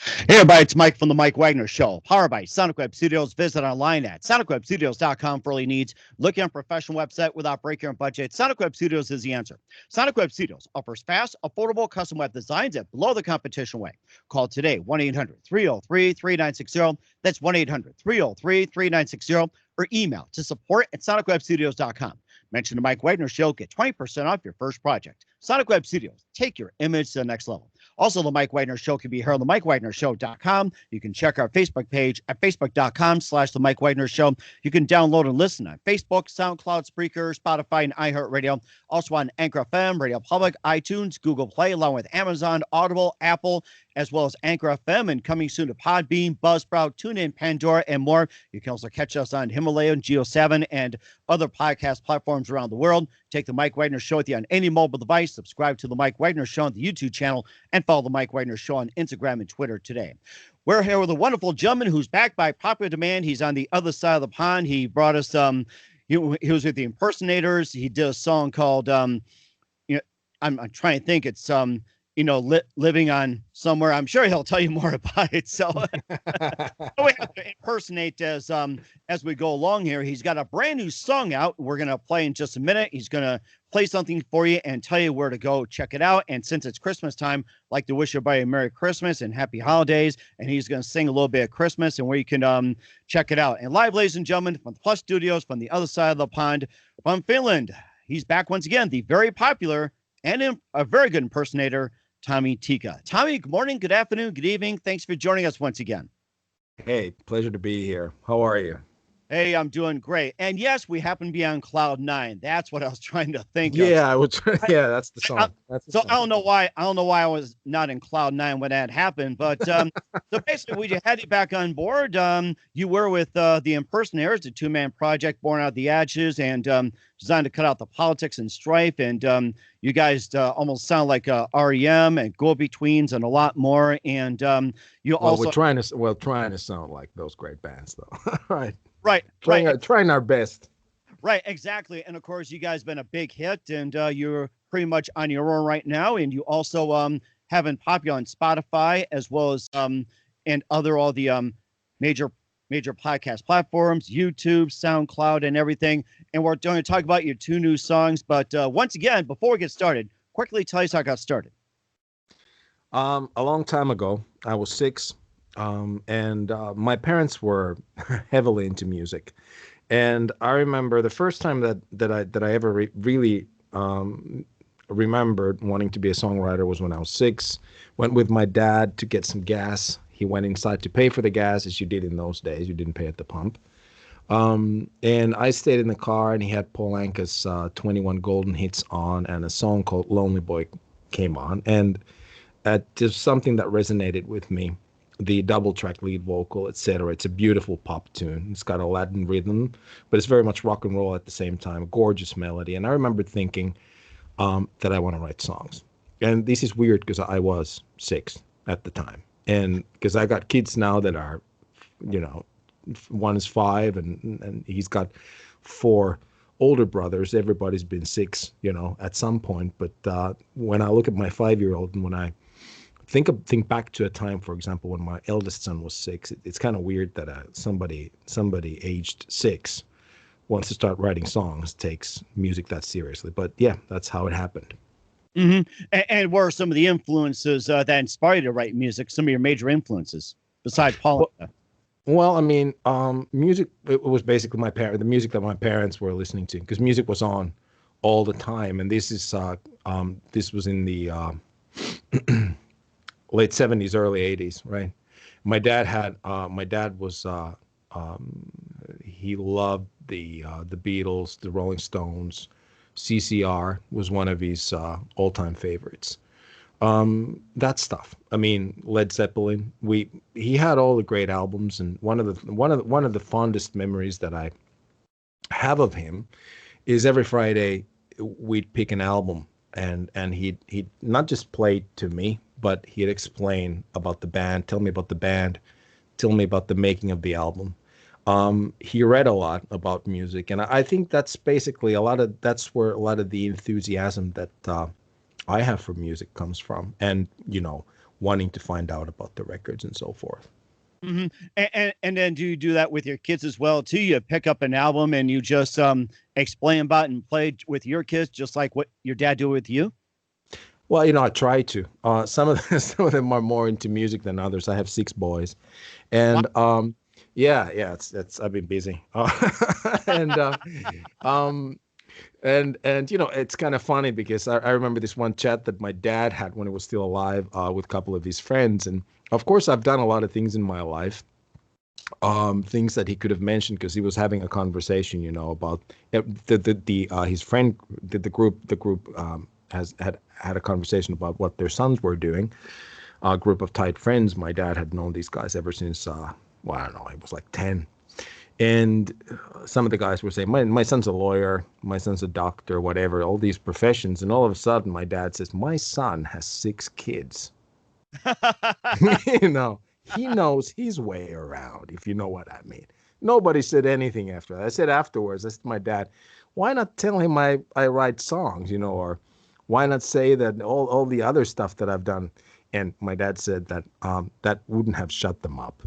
Hey everybody, it's Mike from the Mike Wagner Show, powered by Sonic Web Studios. Visit online at sonicwebstudios.com for all your needs. Looking on a professional website without breaking your budget, Sonic Web Studios is the answer. Sonic Web Studios offers fast, affordable custom web designs at below the competition rate. Call today, 1-800-303-3960. That's 1-800-303-3960, or email to support at sonicwebstudios.com. Mention the Mike Wagner Show, get 20% off your first project. Sonic Web Studios, take your image to the next level. Also, the Mike Wagner Show can be heard on the MikeWagnerShow.com. You can check our Facebook page at Facebook.com/The Mike Wagner Show. You can download and listen on Facebook, SoundCloud, Spreaker, Spotify, and iHeartRadio. Also on Anchor FM, Radio Public, iTunes, Google Play, along with Amazon, Audible, Apple, as well as Anchor FM, and coming soon to Podbean, Buzzsprout, TuneIn, Pandora, and more. You can also catch us on Himalaya, Geo7, and other podcast platforms around the world. Take the Mike Wagner Show with you on any mobile device. Subscribe to the Mike Wagner Show on the YouTube channel, and follow the Mike Wagner Show on Instagram and Twitter today. We're here with a wonderful gentleman who's back by popular demand. He's on the other side of the pond. He brought us he was with the Impersonators. He did a song called I'm trying to think. It's living on somewhere. I'm sure he'll tell you more about it. So we have to impersonate as we go along here. He's got a brand new song out. We're gonna play in just a minute. He's gonna play something for you and tell you where to go check it out. And since it's Christmas time, I'd like to wish everybody a Merry Christmas and Happy Holidays. And he's gonna sing a little bit of Christmas and where you can check it out. And live, ladies and gentlemen, from the Plus Studios, from the other side of the pond, from Finland, he's back once again. The very popular and a very good impersonator, Tommy Tikka. Tommy, good morning, good afternoon, good evening. Thanks for joining us once again. Hey, pleasure to be here. How are you? Hey, I'm doing great. And yes, we happen to be on cloud nine. That's what I was trying to think of. Yeah, I was. Yeah, that's the song. So I don't know why. I don't know why I was not in cloud nine when that happened. But so basically, we had you back on board. You were with the Impersonators, a two-man project born out of the ashes and designed to cut out the politics and strife. And you guys almost sound like REM and Go-Betweens and a lot more. And we're trying to sound like those great bands, though. Right. Right. Trying our best. Right, exactly. And of course, you guys been a big hit, and you're pretty much on your own right now. And you also have been popular on Spotify as well as and all the major podcast platforms, YouTube, SoundCloud, and everything. And we're going to talk about your two new songs. But once again, before we get started, quickly tell us how it got started. A long time ago, I was 6. And my parents were heavily into music, and I remember the first time that I ever really remembered wanting to be a songwriter was when I was 6. Went with my dad to get some gas. He went inside to pay for the gas, as you did in those days. You didn't pay at the pump. And I stayed in the car, and he had Paul Anka's 21 Golden Hits on, and a song called Lonely Boy came on, and just something that resonated with me. The double track lead vocal, etc. It's a beautiful pop tune. It's got a Latin rhythm, but it's very much rock and roll at the same time. A gorgeous melody. And I remember thinking that I want to write songs. And this is weird because I was 6 at the time. And because I got kids now that are, one is 5 and he's got 4 older brothers. Everybody's been 6, at some point. But when I look at my 5-year-old and when I think back to a time, for example, when my eldest son was 6. It's kind of weird that somebody aged 6 wants to start writing songs, takes music that seriously. But yeah, that's how it happened. Mm-hmm. And what are some of the influences that inspired you to write music? Some of your major influences besides Paul? Well, I mean, music. It was basically the music that my parents were listening to, because music was on all the time. And this was in the late 70s, early 80s, right? My dad was he loved the Beatles, the Rolling Stones. CCR was one of his all-time favorites. That stuff. I mean, Led Zeppelin. He had all the great albums, and one of the fondest memories that I have of him is every Friday we'd pick an album, and he'd not just play to me, but he'd explain about the band, tell me about the band, tell me about the making of the album. He read a lot about music, and I think that's basically that's where a lot of the enthusiasm that I have for music comes from. And wanting to find out about the records and so forth. Mm-hmm. And then do you do that with your kids as well too? You pick up an album and you just explain about it and play with your kids, just like what your dad did with you. Well, I try to. Some of them, some of them are more into music than others. I have 6 boys, Wow. and yeah, it's I've been busy, and um, and it's kind of funny because I remember this one chat that my dad had when he was still alive, with a couple of his friends, and of course I've done a lot of things in my life, things that he could have mentioned because he was having a conversation, about the his friend, the group has had a conversation about what their sons were doing. A group of tight friends. My dad had known these guys ever since, well, I don't know, he was like 10. And some of the guys were saying, my son's a lawyer, my son's a doctor, whatever, all these professions. And all of a sudden, my dad says, my son has 6 kids. you know, he knows his way around, if you know what I mean. Nobody said anything after that. I said afterwards, I said to my dad, why not tell him I write songs, or why not say that all the other stuff that I've done? And my dad said that that wouldn't have shut them up.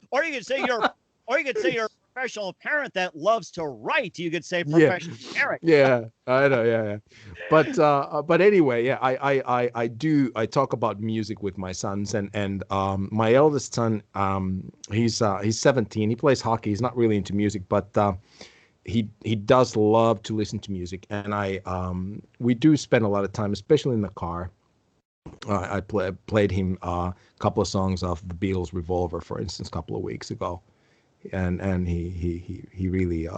Or you could say you're a professional parent that loves to write. You could say Yeah, professional parent. yeah, I know, yeah. But anyway, yeah, I talk about music with my sons, and my eldest son, he's 17. He plays hockey. He's not really into music, but he does love to listen to music, and we do spend a lot of time, especially in the car. I played him a couple of songs off the Beatles' Revolver, for instance, a couple of weeks ago, and he really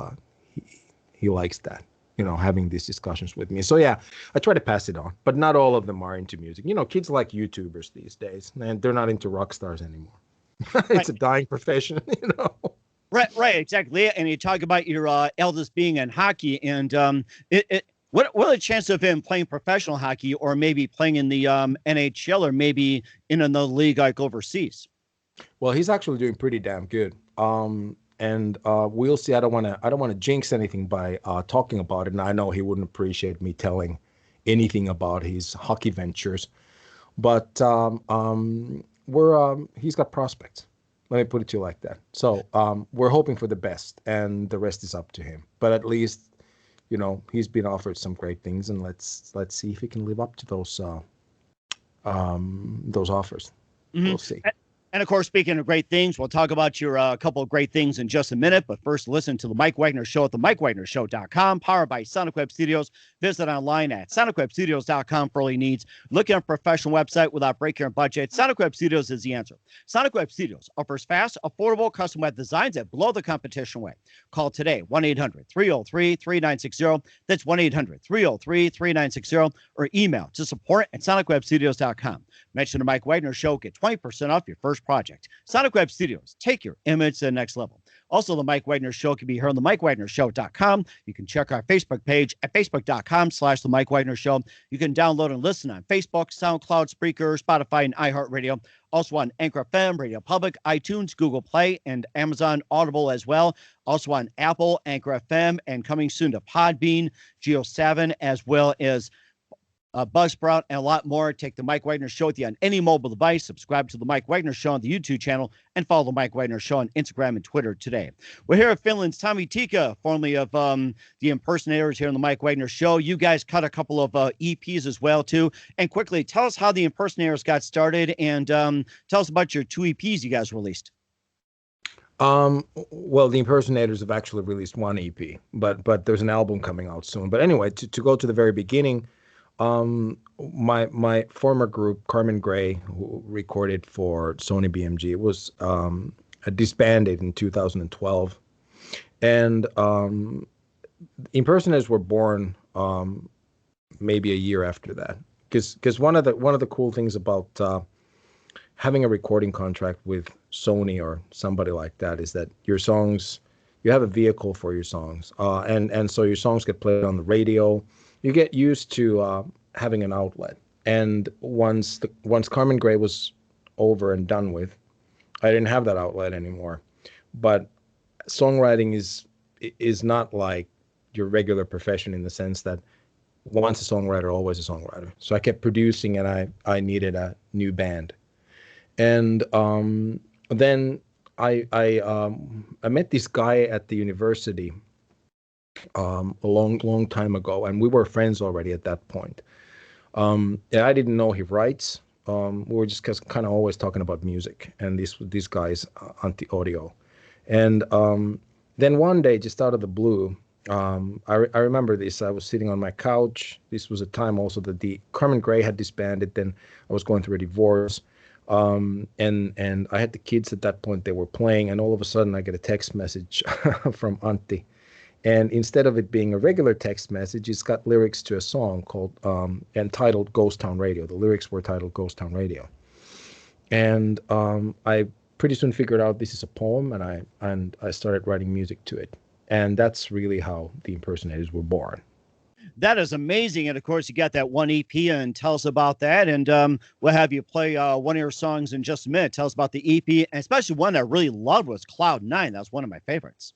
he likes that, having these discussions with me. So yeah, I try to pass it on, but not all of them are into music. Kids like YouTubers these days, and they're not into rock stars anymore. It's Right. a dying profession, Right, exactly. And you talk about your eldest being in hockey, and what are the chances of him playing professional hockey, or maybe playing in the NHL, or maybe in another league like overseas? Well, he's actually doing pretty damn good. And we'll see. I don't want to jinx anything by talking about it. And I know he wouldn't appreciate me telling anything about his hockey ventures, but he's got prospects. Let me put it to you like that. So we're hoping for the best, and the rest is up to him. But at least, he's been offered some great things, and let's see if he can live up to those offers. Mhm. We'll see. And of course, speaking of great things, we'll talk about your couple of great things in just a minute. But first, listen to the Mike Wagner Show at the MikeWagnerShow.com, powered by Sonic Web Studios. Visit online at SonicWebStudios.com for all your needs. Looking at a professional website without breaking your budget? Sonic Web Studios is the answer. Sonic Web Studios offers fast, affordable custom web designs that blow the competition away. Call today, 1-800-303-3960. That's 1-800-303-3960, or email to support@SonicWebStudios.com. Mention the Mike Wagner Show, get 20% off your first project. Sonic Web Studios, take your image to the next level. Also, the Mike Wagner Show can be heard on the MikeWagnerShow.com. You can check our Facebook page at Facebook.com/the Mike Wagner Show. You can download and listen on Facebook, SoundCloud, Spreaker, Spotify, and iHeartRadio. Also on Anchor FM, Radio Public, iTunes, Google Play, and Amazon Audible as well. Also on Apple, Anchor FM, and coming soon to Podbean, Geo7, as well as Buzzsprout, and a lot more. Take the Mike Wagner Show with you on any mobile device. Subscribe to the Mike Wagner Show on the YouTube channel, and follow the Mike Wagner Show on Instagram and Twitter today. We're here at Finland's Tommy Tikka, formerly of the Impersonators, here on the Mike Wagner Show. You guys cut a couple of EPs as well too. And quickly, tell us how the Impersonators got started, and tell us about your 2 EPs you guys released. Well, the Impersonators have actually released 1 EP, but there's an album coming out soon. But anyway, to go to the very beginning. My former group, Carmen Gray, who recorded for Sony BMG, it was disbanded in 2012, and Impersonators were born maybe a year after that. Because one of the cool things about having a recording contract with Sony or somebody like that is that your songs, you have a vehicle for your songs, and so your songs get played on the radio. You get used to having an outlet. And once Carmen Gray was over and done with, I didn't have that outlet anymore. But songwriting is not like your regular profession in the sense that once a songwriter, always a songwriter. So I kept producing, and I needed a new band. And then I met this guy at the university a long time ago, and we were friends already at that point. And I didn't know he writes. We were just kind of always talking about music, and these guys anti-audio. And then one day, just out of the blue, I remember this. I was sitting on my couch. This was a time also that the Carmen Gray had disbanded. Then I was going through a divorce. And I had the kids at that point. They were playing, and all of a sudden I get a text message from Antti. And instead of it being a regular text message, it's got lyrics to a song called entitled Ghost Town Radio. The lyrics were titled Ghost Town Radio. And I pretty soon figured out this is a poem, and I started writing music to it. And that's really how the Impersonators were born. That is amazing. And of course, you got that one EP, and tell us about that. And we'll have you play one of your songs in just a minute. Tell us about the EP, and especially one that I really loved was Cloud 9. That was one of my favorites.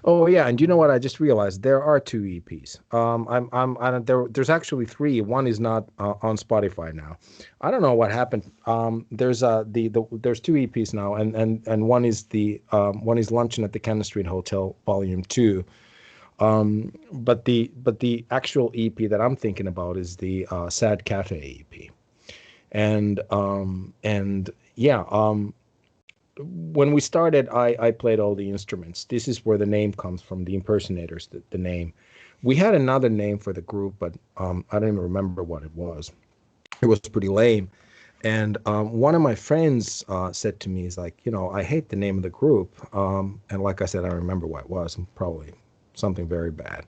Oh yeah, and you know what? I just realized there are 2 EPs. There's actually 3. One is not on Spotify now. I don't know what happened. There's 2 EPs now, and one is Luncheon at the Cannon Street Hotel Volume 2. But the actual EP that I'm thinking about is the Sad Cafe EP, and yeah. When we started, I played all the instruments. This is where the name comes from, the Impersonators, the name. We had another name for the group, but I don't even remember what it was. It was pretty lame. And one of my friends said to me, he's like, I hate the name of the group. And like I said, I don't remember what it was. Probably something very bad.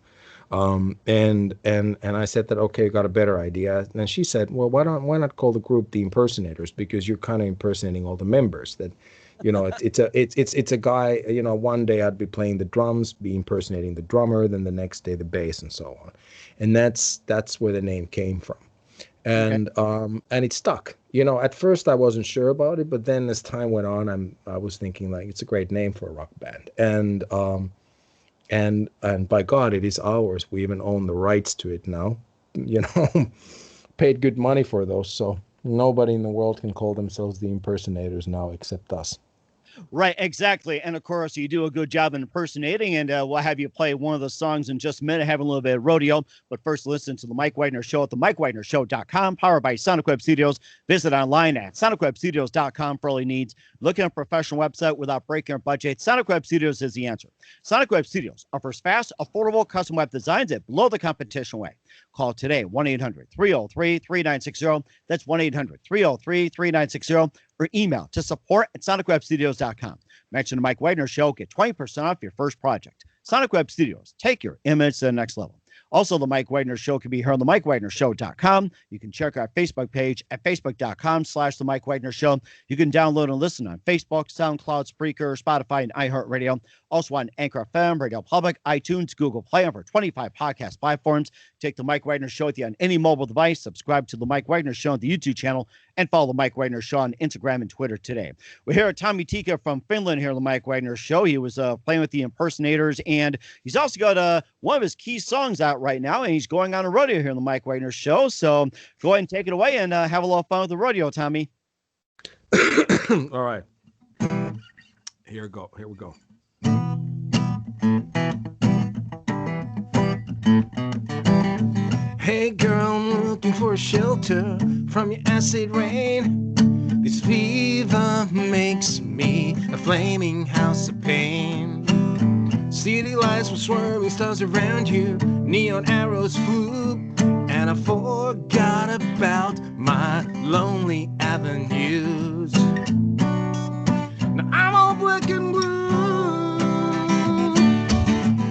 And I said that, okay, got a better idea. And she said, well, why not call the group the Impersonators? Because you're kind of impersonating all the members. That it's a guy, one day I'd be playing the drums, be impersonating the drummer, then the next day the bass, and so on. And that's where the name came from. And okay. And it stuck. At first I wasn't sure about it, but then as time went on, I was thinking like it's a great name for a rock band. And by God, it is ours. We even own the rights to it now. Paid good money for those, so nobody in the world can call themselves the Impersonators now except us. Right, exactly. And of course, you do a good job in impersonating, and we'll have you play one of the songs in just a minute, having a little bit of rodeo. But first, listen to the Mike Wagner Show at the MikeWagnerShow.com, powered by Sonic Web Studios. Visit online at SonicWebStudios.com for all your needs. Looking at a professional website without breaking your budget, Sonic Web Studios is the answer. Sonic Web Studios offers fast, affordable custom web designs at below the competition rate. Call today, 1-800-303-3960. That's 1-800-303-3960. Or email to support@sonicwebstudios.com. Mention the Mike Wagner Show. Get 20% off your first project. Sonic Web Studios. Take your image to the next level. Also, the Mike Wagner Show can be heard on the MikeWagnerShow.com. You can check our Facebook page at Facebook.com/The Mike Wagner Show. You can download and listen on Facebook, SoundCloud, Spreaker, Spotify, and iHeartRadio. Also on Anchor FM, Radio Public, iTunes, Google Play, over 25 podcast platforms. Take the Mike Wagner Show with you on any mobile device. Subscribe to the Mike Wagner Show on the YouTube channel, and follow the Mike Wagner Show on Instagram and Twitter today. We're here at Tommy Tikka from Finland here on the Mike Wagner Show. He was playing with the Impersonators, and he's also got one of his key songs out right now, and he's going on a rodeo here on the Mike Wagner Show. So go ahead and take it away and have a little fun with the rodeo, Tommy. All right. Here we go. Hey girl, I'm looking for a shelter from your acid rain. This fever makes me a flaming house of pain. City lights with swirling stars around you, neon arrows flew, and I forgot about my lonely avenues. Now I'm all black and blue.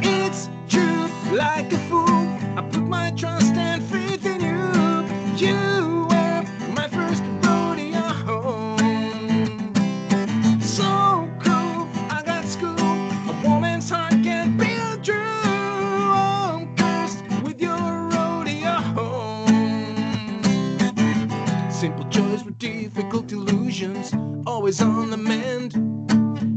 It's true, like a fool, I put my trust and faith in you. You were my first rodeo home. So cool, I got school. A woman's heart can't be true. I'm cursed with your rodeo home. Simple joys were difficult illusions, always on the mend.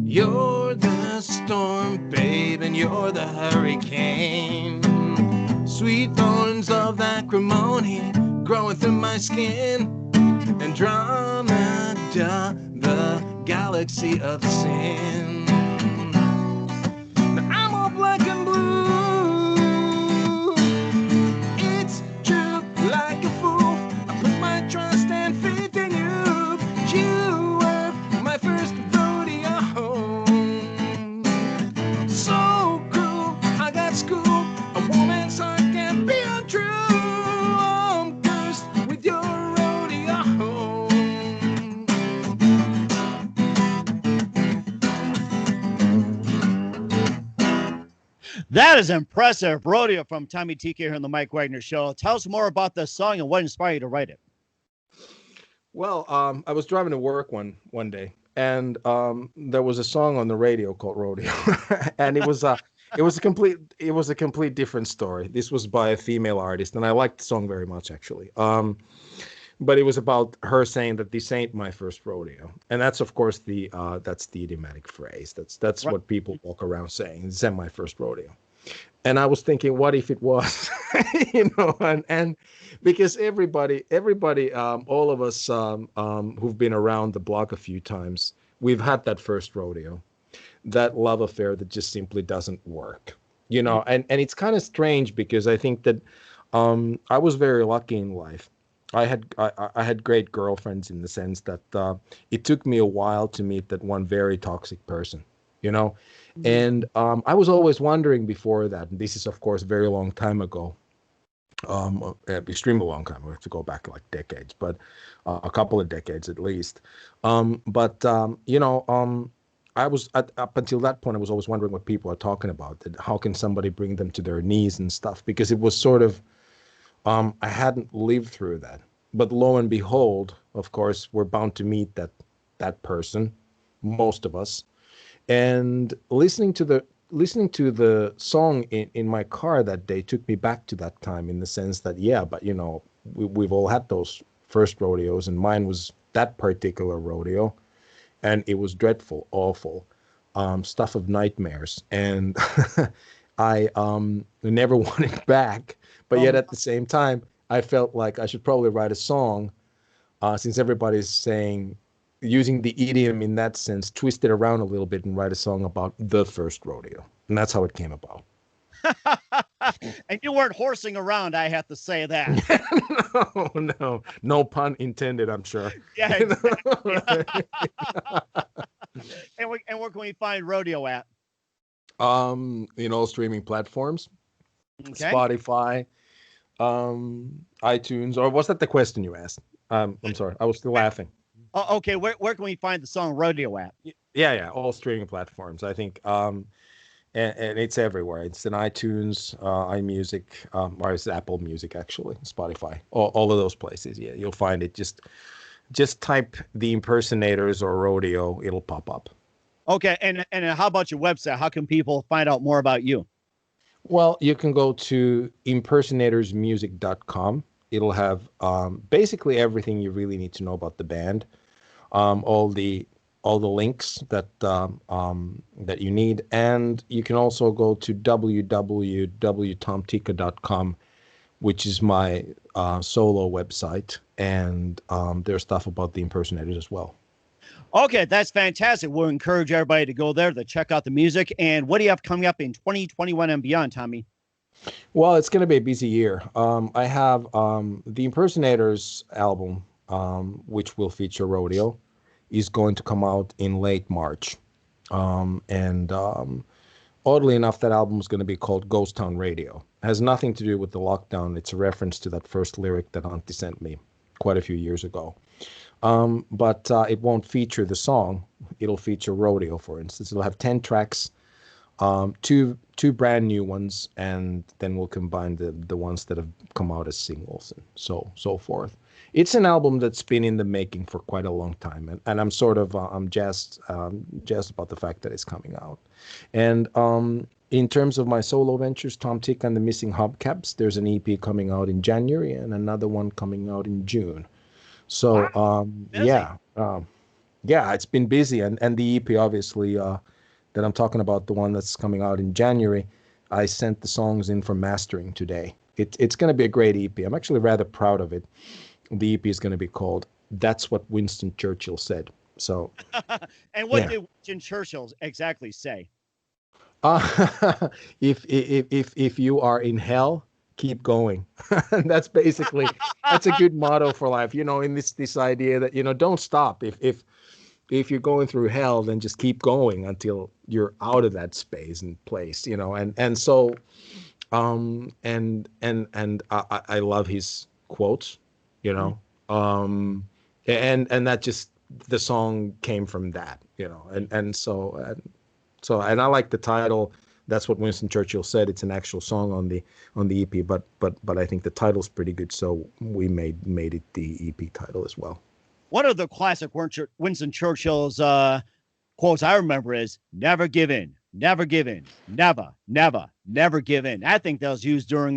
You're the storm, babe, and you're the hurricane. sweet thorns of acrimony growing through my skin. Andromeda, the galaxy of sin. Now I'm all black and blue. It's true, like a fool. I put my trust and faith in you. You were my first rodeo. So cruel, I got schooled. A woman's heart can be untrue. I'm cursed with your rodeo. That is impressive. Rodeo from Tommy Tikka here on the Mike Wagner Show. Tell us more about this song and what inspired you to write it. Well, I was driving to work one day, and there was a song on the radio called Rodeo, and it was a complete different story. This was by a female artist, and I liked the song very much, actually. But it was about her saying that this ain't my first rodeo, and that's of course that's the idiomatic phrase. That's right. What people walk around saying. This ain't my first rodeo. And I was thinking, what if it was? And because everybody, all of us who've been around the block a few times, we've had that first rodeo, that love affair that just simply doesn't work, and it's kind of strange because I think that I was very lucky in life. I had great girlfriends in the sense that it took me a while to meet that one very toxic person, And I was always wondering before that, and this is, of course, a very long time ago, extremely long time. We have to go back like decades, but a couple of decades at least. I was, up until that point, I was always wondering what people are talking about. That how can somebody bring them to their knees and stuff? Because it was sort of, I hadn't lived through that. But lo and behold, of course, we're bound to meet that person, most of us. And listening to the song in my car that day took me back to that time, in the sense that, yeah, but we've all had those first rodeos, and mine was that particular rodeo, and it was dreadful, awful, stuff of nightmares, and I never wanted back. But yet at the same time, I felt like I should probably write a song, since everybody's using the idiom in that sense, twist it around a little bit and write a song about the first rodeo. And that's how it came about. And you weren't horsing around, I have to say that. No pun intended, I'm sure. Yeah. Exactly. And where can we find rodeo at? Streaming platforms, Okay. Spotify, iTunes, or was that the question you asked? I'm sorry, I was still laughing. Oh, okay. Where can we find the song Rodeo at? Yeah, all streaming platforms. I think, and it's everywhere. It's in iTunes, iMusic, or it's Apple Music, actually, Spotify, all of those places. Yeah, you'll find it. Just type The Impersonators or Rodeo, it'll pop up. Okay, and how about your website? How can people find out more about you? Well, you can go to impersonatorsmusic.com. It'll have basically everything you really need to know about the band, all the links that you need, and you can also go to www.tomtikka.com, which is my solo website, and there's stuff about the Impersonators as well. Okay, that's fantastic. We'll encourage everybody to go there to check out the music. And what do you have coming up in 2021 and beyond, Tommy? Well, it's going to be a busy year. I have the Impersonators album, which will feature rodeo, is going to come out in late March. And oddly enough, that album is going to be called Ghost Town Radio. It has nothing to do with the lockdown. It's a reference to that first lyric that Antti sent me quite a few years ago. But it won't feature the song. It'll feature rodeo, for instance. It'll have 10 tracks, two brand new ones, and then we'll combine the ones that have come out as singles and so forth. It's an album that's been in the making for quite a long time, and I'm sort of I'm jazzed about the fact that it's coming out. And in terms of my solo ventures, Tom Tikka and the Missing Hubcaps, there's an EP coming out in January and another one coming out in June. So yeah, it's been busy, and the EP obviously that I'm talking about, the one that's coming out in January, I sent the songs in for mastering today. It's going to be a great EP. I'm actually rather proud of it. The EP is going to be called "That's What Winston Churchill Said." So, And what did Winston Churchill exactly say? If you are in hell, keep going. That's basically that's a good motto for life. In this idea that don't stop. If you're going through hell, then just keep going until you're out of that space and place. And so I love his quotes. And that just the song came from that. And I like the title. That's what Winston Churchill said. It's an actual song on the EP, but I think the title's pretty good, so we made it the EP title as well. One of the classic Winston Churchill's quotes I remember is "Never give in, never give in, never, never, never give in." I think that was used during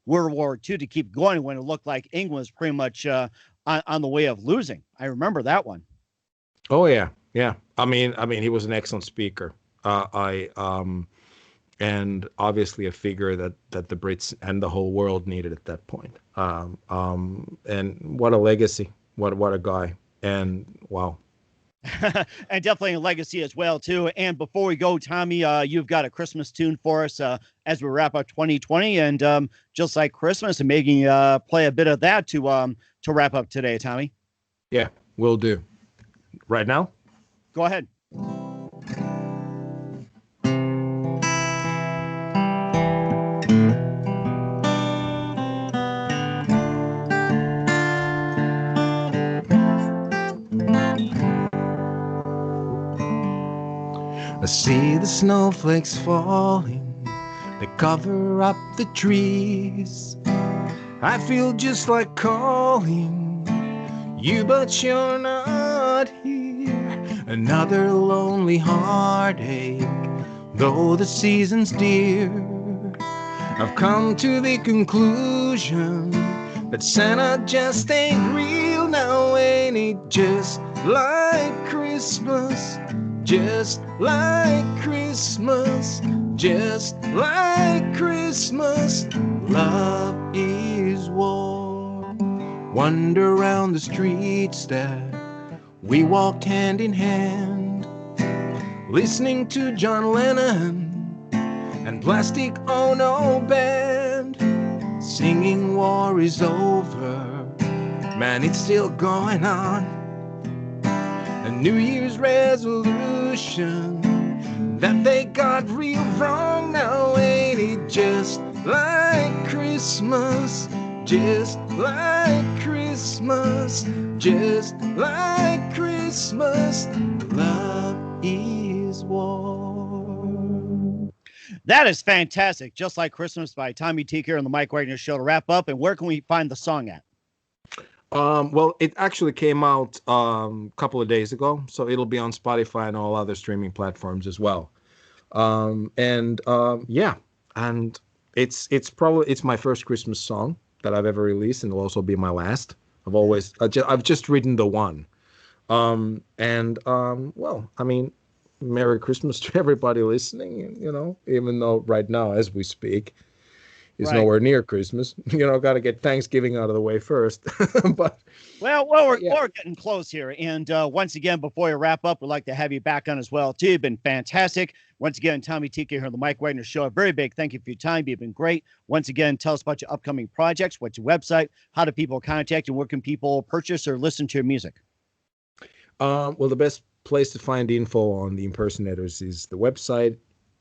World War II to keep going when it looked like England was pretty much on the way of losing. I remember that one. Oh yeah. I mean, he was an excellent speaker. And obviously a figure that the Brits and the whole world needed at that point. And what a legacy! What a guy! And wow. And definitely a legacy as well too. And before we go, Tommy, you've got a Christmas tune for us as we wrap up 2020, and just like Christmas, and making play a bit of that to wrap up today, Tommy. Yeah, will do. Right now. Go ahead. I see the snowflakes falling, they cover up the trees. I feel just like calling you, but you're not here. Another lonely heartache, though the season's dear. I've come to the conclusion that Santa just ain't real now. Ain't it just like Christmas? Just like Christmas, just like Christmas, love is war. Wander around the streets that we walked hand in hand, listening to John Lennon and Plastic Ono Band, singing war is over, man, it's still going on. A New Year's resolution that they got real wrong now. Ain't it just like Christmas? Just like Christmas, just like Christmas, love is war. That is fantastic. Just Like Christmas by Tommy Tikka on the Mike Wagner Show. To wrap up, and where can we find the song at? Well, it actually came out a couple of days ago, so it'll be on Spotify and all other streaming platforms as well. And it's my first Christmas song that I've ever released, and it'll also be my last. I've just written the one. Well, I mean, Merry Christmas to everybody listening, even though right now, as we speak, is nowhere near Christmas. Got to get Thanksgiving out of the way first. But we're getting close here. And once again, before we wrap up, we'd like to have you back on as well, too. You've been fantastic. Once again, Tommy Tikka here on the Mike Wagner Show. A very big thank you for your time. You've been great. Once again, tell us about your upcoming projects. What's your website? How do people contact you? Where can people purchase or listen to your music? Well, the best place to find info on the impersonators is the website,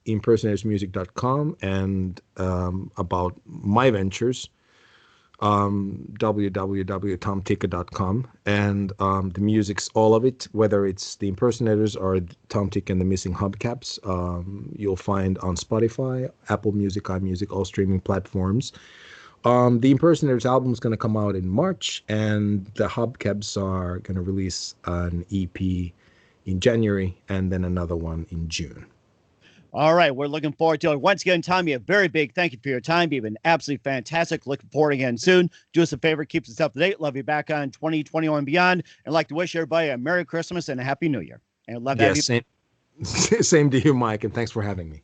impersonatorsmusic.com, and about my ventures, www.tomtikka.com. And the music's all of it, whether it's the impersonators or Tom Tikka and the Missing Hubcaps, you'll find on Spotify, Apple Music, iMusic, all streaming platforms. The Impersonators album is going to come out in March, and the Hubcaps are going to release an EP in January and then another one in June. All right, we're looking forward to it. Once again, Tommy, a very big thank you for your time. You've been absolutely fantastic. Looking forward again soon. Do us a favor, keep us up to date. Love you back on 2021 and beyond. And like to wish everybody a Merry Christmas and a Happy New Year. And love you. Same to you, Mike, and thanks for having me.